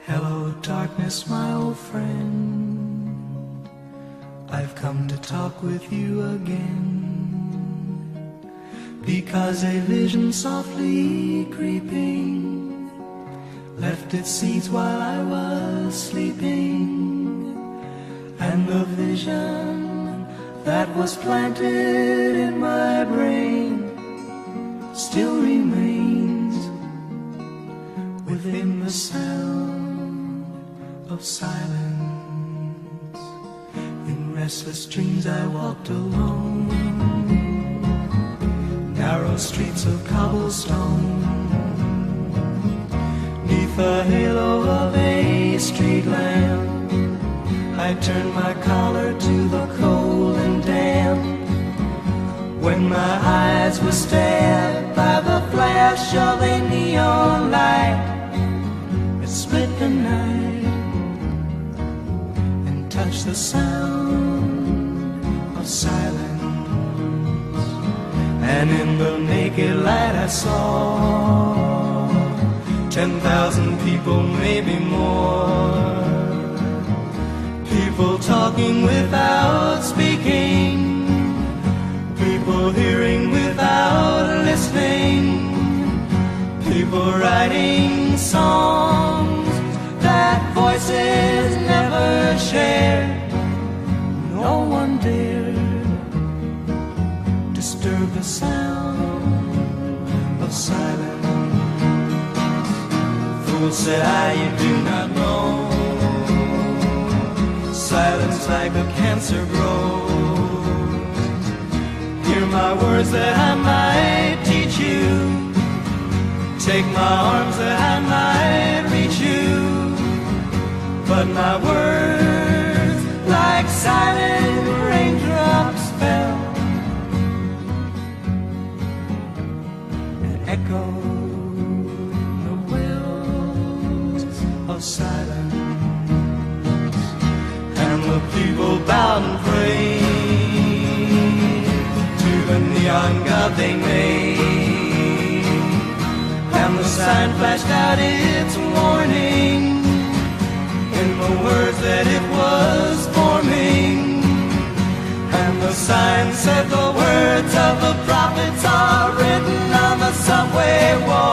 Hello, darkness, my old friend. I've come to talk with you again, because a vision softly creeping left its seeds while I was sleeping, and the vision that was planted in my brain still remains within the sound of silence. In restless dreams I walked alone, narrow streets of cobblestone, neath the halo of a street lamp. I turned my collar to the cold and damp, when my eyes were stabbed by the flash of a neon light. It split the night and touched the sound of silence, and in the naked light I saw 10,000 people, maybe more, people talking without speaking, people hearing without listening, people writing songs that voices never shared. No one dared disturb the sound of silence. Fool, said I, you do not know, silence like a cancer grows. Hear my words that I might teach you, take my arms that I might reach you, but my words like silent raindrops fell and echoed the wells of silence. And the people bowed and prayed to the neon god they made, and the sign flashed out its warning in the words that it was forming. And the sign said the words of the prophets are written on the subway wall.